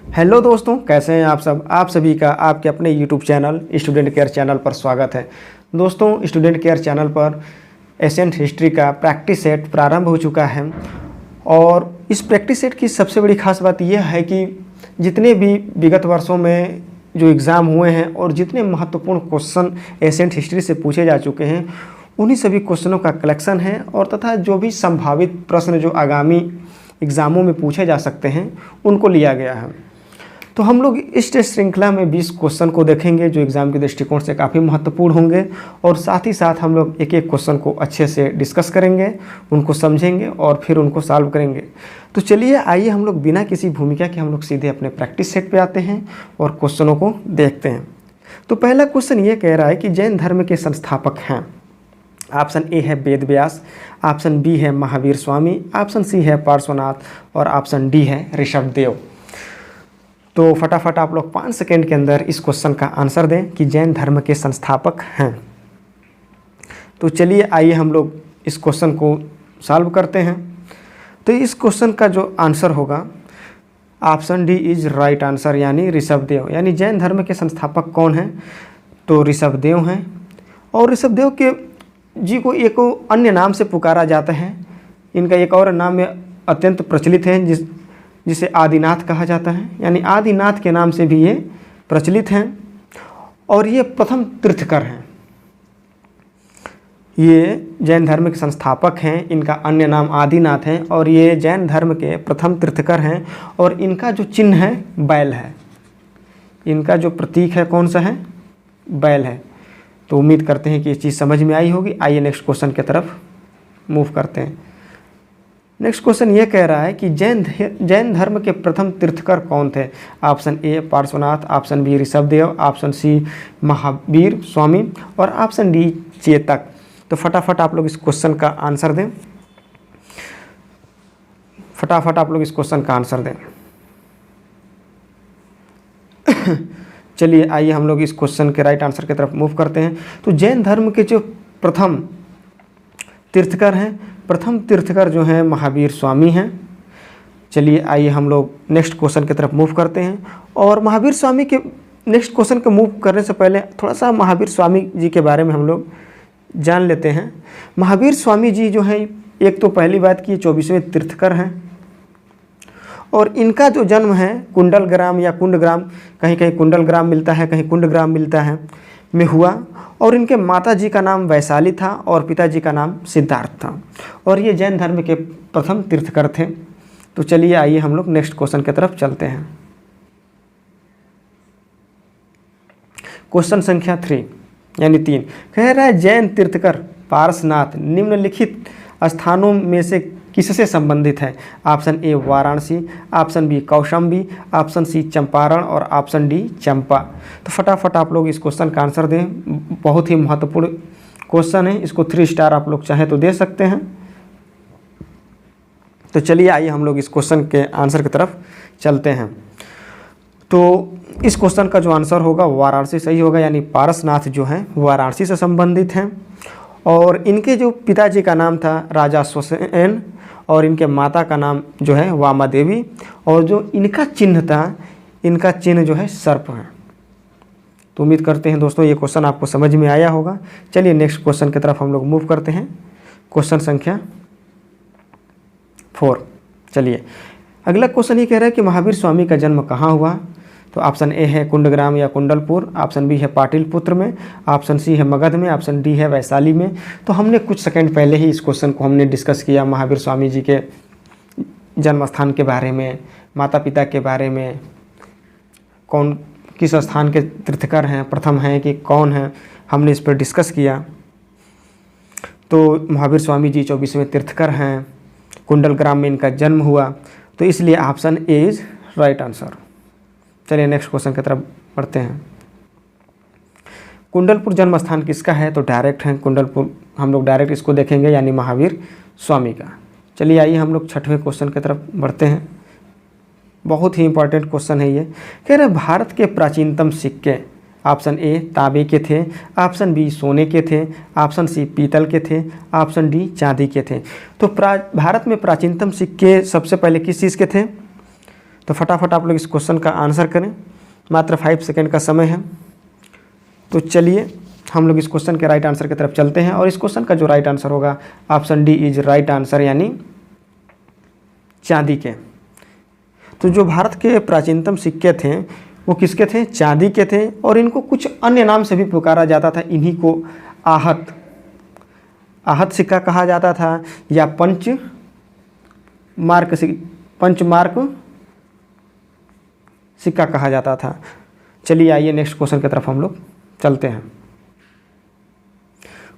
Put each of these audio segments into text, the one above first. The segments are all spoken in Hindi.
हेलो दोस्तों, कैसे हैं आप सब। आप सभी का आपके अपने YouTube channel student care channel पर स्वागत है। दोस्तों, स्टूडेंट केयर चैनल पर एशियन हिस्ट्री का प्रैक्टिस सेट प्रारंभ हो चुका है और इस प्रैक्टिस सेट की सबसे बड़ी खास बात यह है कि जितने भी विगत वर्षों में जो एग्ज़ाम हुए हैं और जितने महत्वपूर्ण क्वेश्चन एशियन हिस्ट्री से पूछे जा चुके हैं उन्हीं सभी क्वेश्चनों का कलेक्शन है और तथा जो भी संभावित प्रश्न जो आगामी एग्ज़ामों में पूछे जा सकते हैं उनको लिया गया है। तो हम लोग इस टेस्ट श्रृंखला में 20 क्वेश्चन को देखेंगे जो एग्ज़ाम के दृष्टिकोण से काफ़ी महत्वपूर्ण होंगे और साथ ही साथ हम लोग एक एक क्वेश्चन को अच्छे से डिस्कस करेंगे, उनको समझेंगे और फिर उनको सॉल्व करेंगे। तो चलिए आइए हम लोग बिना किसी भूमिका के हम लोग सीधे अपने प्रैक्टिस सेट पे आते हैं और क्वेश्चनों को देखते हैं। तो पहला क्वेश्चन ये कह रहा है कि जैन धर्म के संस्थापक हैं। ऑप्शन ए है वेद व्यास, ऑप्शन बी है महावीर स्वामी, ऑप्शन सी है पार्श्वनाथ और ऑप्शन डी है ऋषभदेव। तो फटाफट आप लोग 5 सेकेंड के अंदर इस क्वेश्चन का आंसर दें कि जैन धर्म के संस्थापक हैं। तो चलिए आइए हम लोग इस क्वेश्चन को सॉल्व करते हैं। तो इस क्वेश्चन का जो आंसर होगा option D is right answer, यानी ऋषभदेव। यानी जैन धर्म के संस्थापक कौन हैं? तो ऋषभदेव हैं। और ऋषभदेव के जी को एक अन्य नाम से पुकारा जाता है। इनका एक और नाम में अत्यंत प्रचलित है जिसे आदिनाथ कहा जाता है, यानी आदिनाथ के नाम से भी ये प्रचलित हैं। और ये प्रथम तीर्थकर हैं। ये जैन धर्म के संस्थापक हैं, इनका अन्य नाम आदिनाथ है और ये जैन धर्म के प्रथम तीर्थकर हैं। और इनका जो चिन्ह है बैल है, इनका जो प्रतीक है कौन सा है? बैल है। तो उम्मीद करते हैं कि ये चीज़ समझ में आई होगी। आइए नेक्स्ट क्वेश्चन की तरफ मूव करते हैं। नेक्स्ट क्वेश्चन ये कह रहा है कि जैन धर्म के प्रथम तीर्थकर कौन थे? Option A Parshvanath, option B Rishabhdev, option C Mahavir Swami और ऑप्शन डी चेतक। तो फटाफट आप लोग इस क्वेश्चन का आंसर दें। फटाफट आप लोग इस क्वेश्चन का आंसर दें। चलिए आइए हम लोग इस क्वेश्चन के राइट आंसर की तरफ मूव करते हैं। तो जैन धर्म के जो प्रथम तीर्थकर हैं, प्रथम तीर्थकर जो हैं महावीर स्वामी हैं। चलिए आइए हम लोग नेक्स्ट क्वेश्चन की तरफ मूव करते हैं। और महावीर स्वामी के नेक्स्ट क्वेश्चन के मूव करने से पहले थोड़ा सा महावीर स्वामी जी के बारे में हम लोग जान लेते हैं। महावीर स्वामी जी जो हैं, एक तो पहली बात कि 24वें तीर्थकर हैं और इनका जो जन्म है कुंडलग्राम या कुंडग्राम, कहीं कहीं कुंडलग्राम मिलता है, कहीं कुंडग्राम मिलता है, में हुआ। और इनके माता जी का नाम वैशाली था और पिताजी का नाम सिद्धार्थ था। और ये जैन धर्म के प्रथम तीर्थकर थे। तो चलिए आइए हम लोग नेक्स्ट क्वेश्चन की तरफ चलते हैं। क्वेश्चन संख्या 3 यानी 3 कह रहा है जैन तीर्थकर पारसनाथ निम्नलिखित स्थानों में से किससे संबंधित है? Option A Varanasi, option B Kaushambi, option C Champaran और ऑप्शन डी चंपा। तो फटाफट आप लोग इस क्वेश्चन का आंसर दें। बहुत ही महत्वपूर्ण क्वेश्चन है, इसको 3 स्टार आप लोग चाहे तो दे सकते हैं। तो चलिए आइए हम लोग इस क्वेश्चन के आंसर की तरफ चलते हैं। तो इस क्वेश्चन का जो आंसर होगा वाराणसी सही होगा, यानी पारसनाथ जो हैं वाराणसी से संबंधित हैं। और इनके जो पिताजी का नाम था राजा स्वसेन और इनके माता का नाम जो है वामा देवी। और जो इनका चिन्ह था, इनका चिन्ह जो है सर्प है। तो उम्मीद करते हैं दोस्तों ये क्वेश्चन आपको समझ में आया होगा। चलिए नेक्स्ट क्वेश्चन की तरफ हम लोग मूव करते हैं। क्वेश्चन संख्या 4। चलिए अगला क्वेश्चन ये कह रहा है कि महावीर स्वामी का जन्म कहाँ हुआ? तो ऑप्शन ए है कुंडग्राम या कुंडलपुर, ऑप्शन बी है पाटिलपुत्र में, ऑप्शन सी है मगध में, ऑप्शन डी है वैशाली में। तो हमने कुछ सेकंड पहले ही इस क्वेश्चन को हमने डिस्कस किया, महावीर स्वामी जी के जन्म स्थान के बारे में, माता पिता के बारे में, कौन किस स्थान के तीर्थकर हैं, प्रथम हैं कि कौन हैं, हमने इस पर डिस्कस किया। तो महावीर स्वामी जी 24वें तीर्थकर हैं, कुंडलग्राम में इनका जन्म हुआ। तो इसलिए option A is right answer. चलिए नेक्स्ट क्वेश्चन की तरफ बढ़ते हैं। कुंडलपुर जन्म स्थान किसका है? तो डायरेक्ट है कुंडलपुर, हम लोग डायरेक्ट इसको देखेंगे, यानी महावीर स्वामी का। चलिए आइए हम लोग 6वें क्वेश्चन की तरफ बढ़ते हैं। बहुत ही इंपॉर्टेंट क्वेश्चन है ये। कह रहे भारत के प्राचीनतम सिक्के, ऑप्शन ए तांबे के थे, ऑप्शन बी सोने के थे, ऑप्शन सी पीतल के थे, ऑप्शन डी चांदी के थे। तो भारत में प्राचीनतम सिक्के सबसे पहले किस चीज़ के थे? तो फटाफट आप लोग इस क्वेश्चन का आंसर करें, मात्र 5 सेकेंड का समय है। तो चलिए हम लोग इस क्वेश्चन के राइट आंसर की तरफ चलते हैं, और इस क्वेश्चन का जो राइट आंसर होगा option D is right answer, यानी चांदी के। तो जो भारत के प्राचीनतम सिक्के थे वो किसके थे? चांदी के थे, और इनको कुछ अन्य नाम से भी पुकारा जाता था। इन्हीं को आहत सिक्का कहा जाता था, या पंचमार्क सिक्का कहा जाता था। चलिए आइए नेक्स्ट क्वेश्चन की तरफ हम लोग चलते हैं।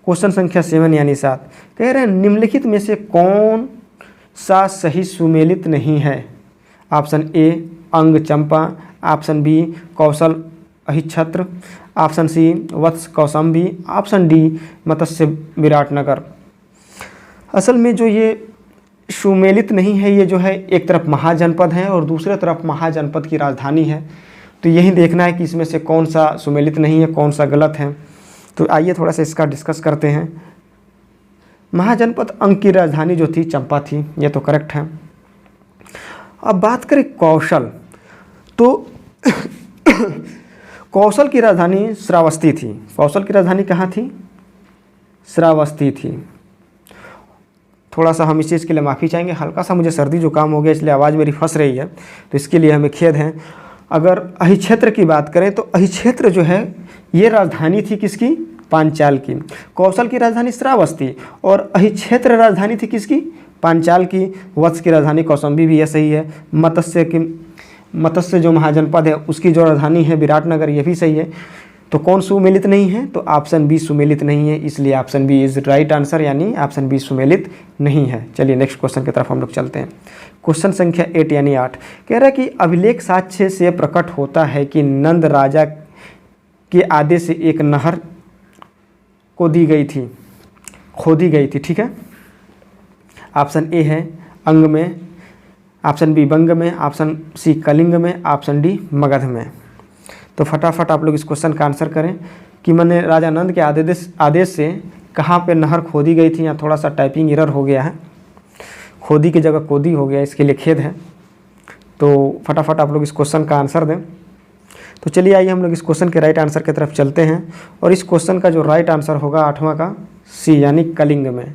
क्वेश्चन संख्या 7 यानी 7 कह रहे हैं निम्नलिखित में से कौन सा सही सुमेलित नहीं है? ऑप्शन ए अंग चंपा, ऑप्शन बी कौशल अहिच्छत्र, ऑप्शन सी वत्स कौसंबी, ऑप्शन डी मत्स्य विराटनगर। असल में जो ये सुमेलित नहीं है, ये जो है एक तरफ महाजनपद है और दूसरे तरफ महाजनपद की राजधानी है। तो यही देखना है कि इसमें से कौन सा सुमेलित नहीं है, कौन सा गलत है। तो आइए थोड़ा सा इसका डिस्कस करते हैं। महाजनपद अंग की राजधानी जो थी चंपा थी, ये तो करेक्ट है। अब बात करें कौशल, तो कौशल की राजधानी श्रावस्ती थी। कौशल की राजधानी कहाँ थी? श्रावस्ती थी। थोड़ा सा हम इस चीज़ के लिए माफ़ी चाहेंगे, हल्का सा मुझे सर्दी जुकाम हो गया इसलिए आवाज़ मेरी फंस रही है, तो इसके लिए हमें खेद है। अगर अहिक्षेत्र की बात करें तो अहिक्षेत्र जो है ये राजधानी थी किसकी? पांचाल की। कौशल की राजधानी श्रावस्ती और अहिक्षेत्र राजधानी थी किसकी? पांचाल की। वत्स की राजधानी कौसंबी भी, यह सही है। मत्स्य जो महाजनपद है उसकी जो राजधानी है विराटनगर, ये भी सही है। तो कौन सुमेलित नहीं है? तो ऑप्शन बी सुमेलित नहीं है, इसलिए option B is right answer, यानी ऑप्शन बी सुमेलित नहीं है। चलिए नेक्स्ट क्वेश्चन की तरफ हम लोग चलते हैं। क्वेश्चन संख्या 8 यानी 8 कह रहा है कि अभिलेख साक्ष्य से प्रकट होता है कि नंद राजा के आदेश से एक नहर खोदी गई थी। ठीक है, ऑप्शन ए है अंग में, ऑप्शन बी बंग में, ऑप्शन सी कलिंग में, ऑप्शन डी मगध में। तो फटाफट आप लोग इस क्वेश्चन का आंसर करें कि मैंने राजा नंद के आदेश से कहाँ पे नहर खोदी गई थी। यहाँ थोड़ा सा टाइपिंग एरर हो गया है, खोदी की जगह कोदी हो गया, इसके लिए खेद है। तो फटाफट आप लोग इस क्वेश्चन का आंसर दें। तो चलिए आइए हम लोग इस क्वेश्चन के राइट आंसर की तरफ चलते हैं, और इस क्वेश्चन का जो राइट आंसर होगा 8वां का सी, यानी कलिंग में।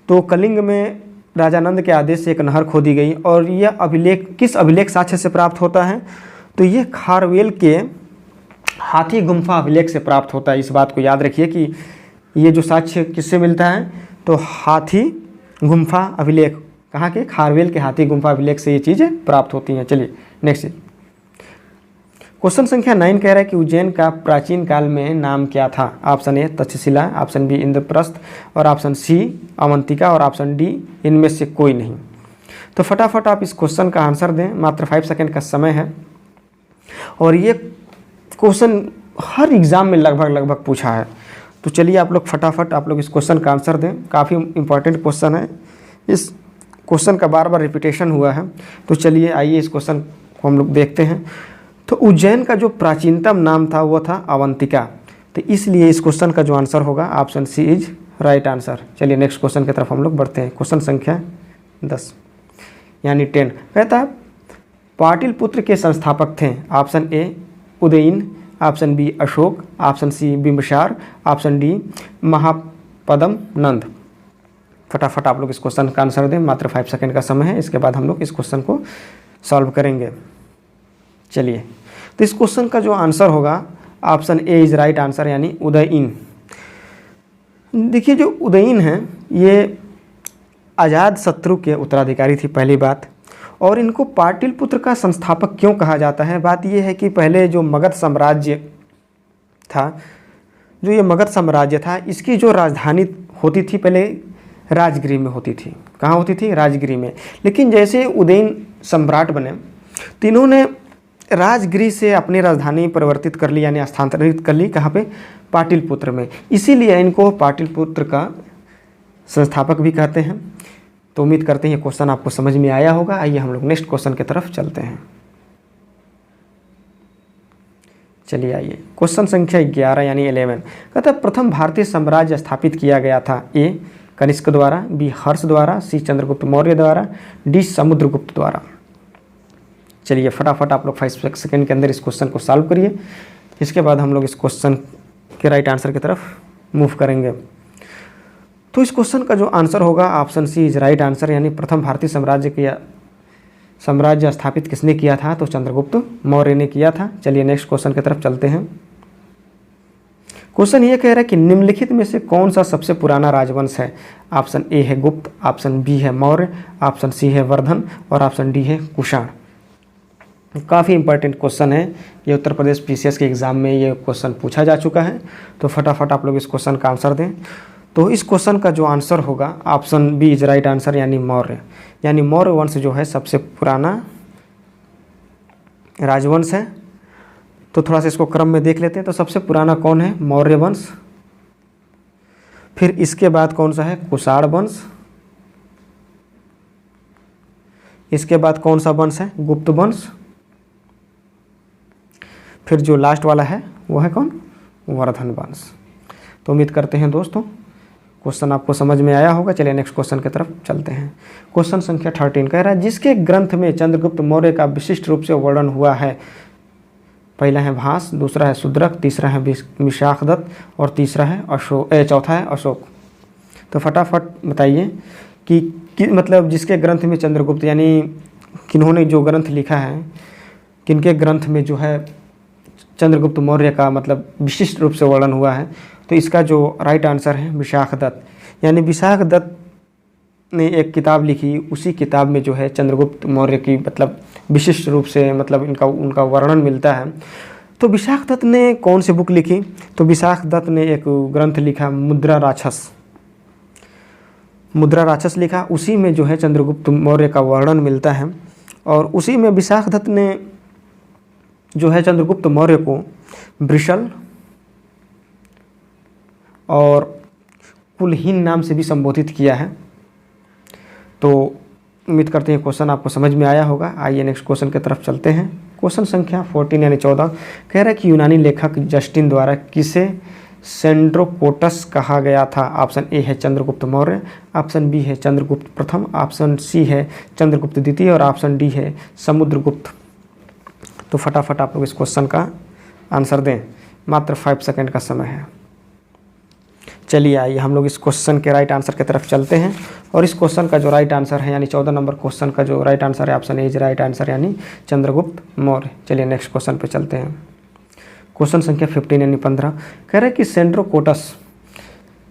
तो कलिंग में राजा नंद के आदेश से एक नहर खोदी गई, और यह अभिलेख किस अभिलेख साक्ष्य से प्राप्त होता है? तो ये खारवेल के हाथी गुम्फा अभिलेख से प्राप्त होता है। इस बात को याद रखिए कि ये जो साक्ष्य किससे मिलता है? तो हाथी गुम्फा अभिलेख, कहाँ के? खारवेल के हाथी गुम्फा अभिलेख से ये चीज़ें प्राप्त होती हैं। चलिए नेक्स्ट क्वेश्चन संख्या 9 कह रहा है कि उज्जैन का प्राचीन काल में नाम क्या था? Option A Takshashila, option B Indraprastha, और ऑप्शन सी अवंतिका, और ऑप्शन डी इनमें से कोई नहीं। तो फटाफट आप इस क्वेश्चन का आंसर दें, मात्र 5 सेकेंड का समय है। और ये क्वेश्चन हर एग्ज़ाम में लगभग पूछा है। तो चलिए आप लोग फटाफट आप लोग इस क्वेश्चन का आंसर दें, काफ़ी इंपॉर्टेंट क्वेश्चन है। इस क्वेश्चन का बार बार रिपीटेशन हुआ है। तो चलिए आइए इस क्वेश्चन को हम लोग देखते हैं। तो उज्जैन का जो प्राचीनतम नाम था वो था अवंतिका। तो इसलिए इस क्वेश्चन का जो आंसर होगा option C is right answer. चलिए नेक्स्ट क्वेश्चन की तरफ हम लोग बढ़ते हैं। क्वेश्चन संख्या 10 यानी 10 कहता है पाटलिपुत्र के संस्थापक थे। Option A Udayan, option B Ashoka, option C Bimbisara, option D Mahapadma Nanda. फटाफट आप लोग इस क्वेश्चन का आंसर दें, मात्र 5 सेकेंड का समय है। इसके बाद हम लोग इस क्वेश्चन को सॉल्व करेंगे। चलिए तो इस क्वेश्चन का जो आंसर होगा option A is right answer, यानी उदयन। देखिए जो उदयन है ये आज़ाद शत्रु के उत्तराधिकारी थी, पहली बात। और इनको पाटलिपुत्र का संस्थापक क्यों कहा जाता है? बात यह है कि पहले जो मगध साम्राज्य था, जो ये मगध साम्राज्य था, इसकी जो राजधानी होती थी पहले राजगृह में होती थी। कहाँ होती थी? राजगृह में। लेकिन जैसे उदयन सम्राट बने तो इन्होंने राजगृह से अपनी राजधानी परिवर्तित कर ली, यानी स्थानांतरित कर ली। कहाँ पे? पाटलिपुत्र में। इसीलिए इनको पाटलिपुत्र का संस्थापक भी कहते हैं। तो उम्मीद करते हैं ये क्वेश्चन आपको समझ में आया होगा। आइए हम लोग नेक्स्ट क्वेश्चन की तरफ चलते हैं। चलिए आइए क्वेश्चन संख्या 11 यानी 11 कहता है प्रथम भारतीय साम्राज्य स्थापित किया गया था। ए कनिष्क द्वारा, बी हर्ष द्वारा, सी चंद्रगुप्त मौर्य द्वारा, डी समुद्रगुप्त द्वारा। चलिए फटाफट आप लोग 5 सेकंड के अंदर इस क्वेश्चन को सॉल्व करिए। इसके बाद हम लोग इस क्वेश्चन के राइट आंसर की तरफ मूव करेंगे। तो इस क्वेश्चन का जो आंसर होगा option C is right answer, यानी प्रथम भारतीय साम्राज्य स्थापित किसने किया था? तो चंद्रगुप्त मौर्य ने किया था। चलिए नेक्स्ट क्वेश्चन की तरफ चलते हैं। क्वेश्चन ये कह रहा है कि निम्नलिखित में से कौन सा सबसे पुराना राजवंश है? ऑप्शन ए है गुप्त, ऑप्शन बी है मौर्य, ऑप्शन सी है वर्धन और ऑप्शन डी है कुषाण। काफ़ी इंपॉर्टेंट क्वेश्चन है ये, उत्तर प्रदेश पीसीएस के एग्ज़ाम में ये क्वेश्चन पूछा जा चुका है। तो फटाफट आप लोग इस क्वेश्चन का आंसर दें। तो इस क्वेश्चन का जो आंसर होगा option B is right answer, यानी मौर्य। यानी मौर्य वंश जो है सबसे पुराना राजवंश है। तो थोड़ा सा इसको क्रम में देख लेते हैं। तो सबसे पुराना कौन है? मौर्य वंश। फिर इसके बाद कौन सा है? कुषाण वंश। इसके बाद कौन सा वंश है? गुप्त वंश। फिर जो लास्ट वाला है वो है कौन? वर्धन वंश। तो उम्मीद करते हैं दोस्तों क्वेश्चन आपको समझ में आया होगा। चलिए नेक्स्ट क्वेश्चन की तरफ चलते हैं। क्वेश्चन संख्या 13 कह रहा है जिसके ग्रंथ में चंद्रगुप्त मौर्य का विशिष्ट रूप से वर्णन हुआ है। पहला है भास, दूसरा है शूद्रक, तीसरा है विशाखदत्त और तीसरा है चौथा है अशोक। तो फटाफट बताइए कि मतलब जिसके ग्रंथ में चंद्रगुप्त, यानी किन्होंने जो ग्रंथ लिखा है, किनके ग्रंथ में जो है चंद्रगुप्त मौर्य का मतलब विशिष्ट रूप से वर्णन हुआ है। तो इसका जो राइट आंसर है विशाखदत्त। यानी विशाखदत्त ने एक किताब लिखी, उसी किताब में जो है चंद्रगुप्त मौर्य की मतलब विशिष्ट रूप से मतलब उनका वर्णन मिलता है। तो विशाखदत्त ने कौन सी बुक लिखी? तो विशाखदत्त ने एक ग्रंथ लिखा मुद्रा राक्षस लिखा। उसी में जो है चंद्रगुप्त मौर्य का वर्णन मिलता है। और उसी में विशाखदत्त ने जो है चंद्रगुप्त मौर्य को वृषल और कुलहीन नाम से भी संबोधित किया है। तो उम्मीद करते हैं क्वेश्चन आपको समझ में आया होगा। आइए नेक्स्ट क्वेश्चन की तरफ चलते हैं। क्वेश्चन संख्या 14 यानी 14 कह रहा है कि यूनानी लेखक जस्टिन द्वारा किसे सेंड्रोकोटस कहा गया था? ऑप्शन ए है चंद्रगुप्त मौर्य, ऑप्शन बी है चंद्रगुप्त प्रथम, ऑप्शन सी है चंद्रगुप्त द्वितीय और ऑप्शन डी है समुद्रगुप्त। तो फटाफट आप लोग इस क्वेश्चन का आंसर दें। मात्र 5 सेकंड का समय है। चलिए आइए हम लोग इस क्वेश्चन के राइट आंसर की तरफ चलते हैं। और इस क्वेश्चन का जो राइट आंसर है यानी 14 नंबर क्वेश्चन का जो राइट आंसर है option A is right answer, यानी चंद्रगुप्त मौर्य। चलिए नेक्स्ट क्वेश्चन पे चलते हैं। क्वेश्चन संख्या 15 यानी 15 कह रहे हैं कि सेंड्रोकोटस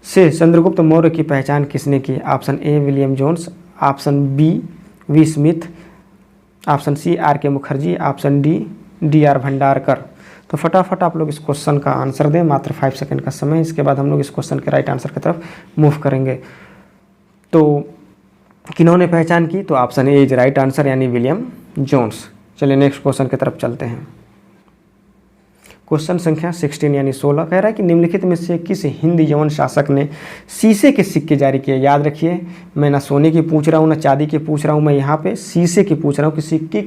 से चंद्रगुप्त मौर्य की पहचान किसने की? Option A William Jones, option B V Smith, option C R K Mukherjee, option D R Bhandarkar. तो फटाफट आप लोग इस क्वेश्चन का आंसर दें। मात्र 5 सेकंड का समय। इसके बाद हम लोग इस क्वेश्चन के राइट आंसर की तरफ मूव करेंगे। तो किन्होंने पहचान की? तो option A is right answer, यानी विलियम जोन्स। चलिए नेक्स्ट क्वेश्चन की तरफ चलते हैं। क्वेश्चन संख्या 16 यानी 16 कह रहा है कि निम्नलिखित में से किस हिंद यवन शासक ने शीशे के सिक्के जारी किए? याद रखिए मैं ना सोने की पूछ रहा हूँ ना चांदी की पूछ रहा हूँ, मैं यहाँ पे शीशे की पूछ रहा हूँ कि सिक्के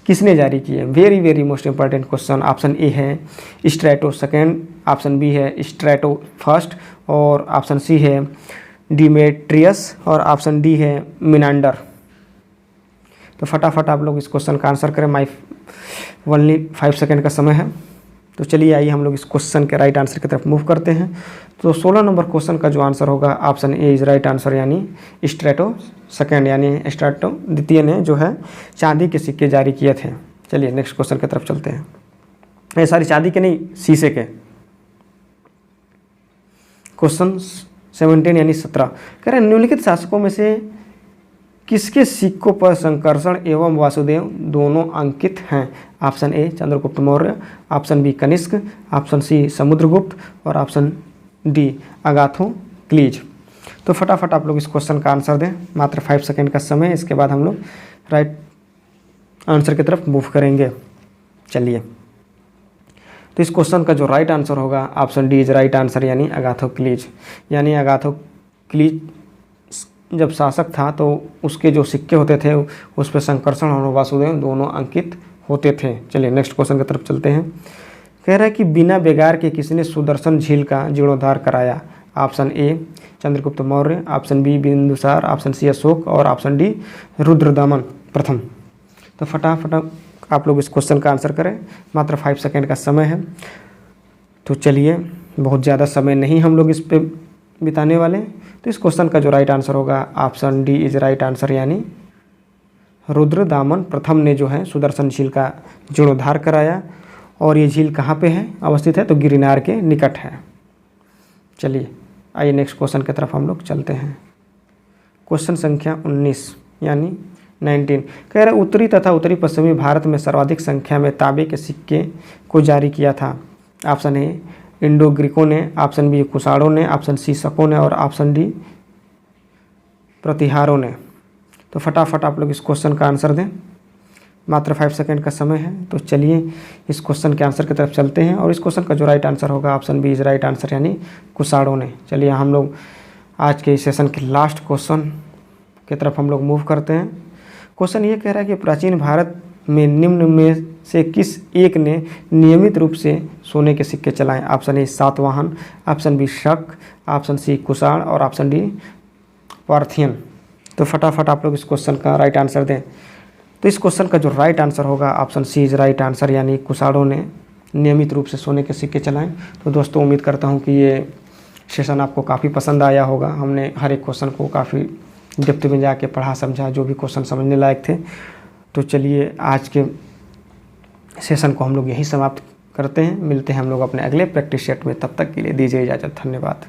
किसने जारी किए। Very very most important question. Option A है स्ट्रैटो सेकेंड, ऑप्शन बी है स्ट्रैटो फर्स्ट और ऑप्शन सी है डिमेट्रियस और ऑप्शन डी है मिनांडर। तो फटाफट आप लोग इस क्वेश्चन का आंसर करें। माई ओनली 5 सेकंड का समय है। तो चलिए आइए हम लोग इस क्वेश्चन के राइट आंसर की तरफ मूव करते हैं। तो 16 नंबर क्वेश्चन का जो आंसर होगा option A is right answer, यानी स्ट्रैटो सेकेंड, यानी स्ट्रैटो द्वितीय ने जो है चांदी के सिक्के जारी किए थे। चलिए नेक्स्ट क्वेश्चन की तरफ चलते हैं। सारी चांदी के नहीं, शीशे के। क्वेश्चन 17 यानी 17 कह रहे हैं निम्नलिखित शासकों में से किसके सिक्कों पर संकर्षण एवं वासुदेव दोनों अंकित हैं? Option A Chandragupta Maurya, option B Kanishka, option C Samudragupta और ऑप्शन डी अगाथोक्लीज। तो फटाफट आप लोग इस क्वेश्चन का आंसर दें। मात्र 5 सेकंड का समय। इसके बाद हम लोग राइट आंसर की तरफ मूव करेंगे। चलिए तो इस क्वेश्चन का जो राइट आंसर होगा option D is right answer, यानी अगाथोक्लीज। यानी अगाथोक्लीज जब शासक था तो उसके जो सिक्के होते थे उस पर संकर्षण और वासुदेव दोनों अंकित होते थे। चलिए नेक्स्ट क्वेश्चन की तरफ चलते हैं। कह रहा है कि बिना बेगार के किसने सुदर्शन झील का जीर्णोद्धार कराया? Option A Chandragupta Maurya, option B Bindusara, option C Ashoka और ऑप्शन डी रुद्रदमन प्रथम। तो फटाफट आप लोग इस क्वेश्चन का आंसर करें। मात्र 5 सेकेंड का समय है। तो चलिए, बहुत ज़्यादा समय नहीं हम लोग इस पे बिताने वाले। तो इस क्वेश्चन का जो राइट आंसर होगा option D is right answer, यानी रुद्रदामन प्रथम ने जो है सुदर्शन झील का जीर्णोद्धार कराया। और ये झील कहाँ पे है, अवस्थित है, तो गिरनार के निकट है। चलिए आइए नेक्स्ट क्वेश्चन की तरफ हम लोग चलते हैं। क्वेश्चन संख्या 19 यानी 19 कह रहे उत्तरी तथा उत्तरी पश्चिमी भारत में सर्वाधिक संख्या में तांबे के सिक्के को जारी किया था। ऑप्शन ए इंडो ग्रीकों ने, ऑप्शन बी कुषाणों ने, ऑप्शन सी शकों ने और ऑप्शन डी प्रतिहारों ने। तो फटाफट आप लोग इस क्वेश्चन का आंसर दें। मात्र 5 सेकेंड का समय है। तो चलिए इस क्वेश्चन के आंसर की तरफ चलते हैं। और इस क्वेश्चन का जो राइट आंसर होगा option B is right answer, यानी कुषाणों ने। चलिए हम लोग आज के इस सेशन के लास्ट क्वेश्चन की तरफ हम लोग मूव करते हैं। क्वेश्चन ये कह रहा है कि प्राचीन भारत में निम्न में से किस एक ने नियमित रूप से सोने के सिक्के चलाए। Option A Satavahana, option B Shaka, option C Kushan और ऑप्शन डी पार्थियन। तो फटाफट आप लोग इस क्वेश्चन का राइट आंसर दें। तो इस क्वेश्चन का जो राइट आंसर होगा option C is right answer, यानी कुषाणों ने नियमित रूप से सोने के सिक्के चलाएं। तो दोस्तों उम्मीद करता हूं कि ये सेशन आपको काफ़ी पसंद आया होगा। हमने हर एक क्वेश्चन को काफ़ी डेप्थ में जाके पढ़ा समझा, जो भी क्वेश्चन समझने लायक थे। तो चलिए आज के सेशन को हम लोग यहीं समाप्त करते हैं। मिलते हैं हम लोग अपने अगले प्रैक्टिस सेट में। तब तक के लिए दीजिए इजाज़त। धन्यवाद।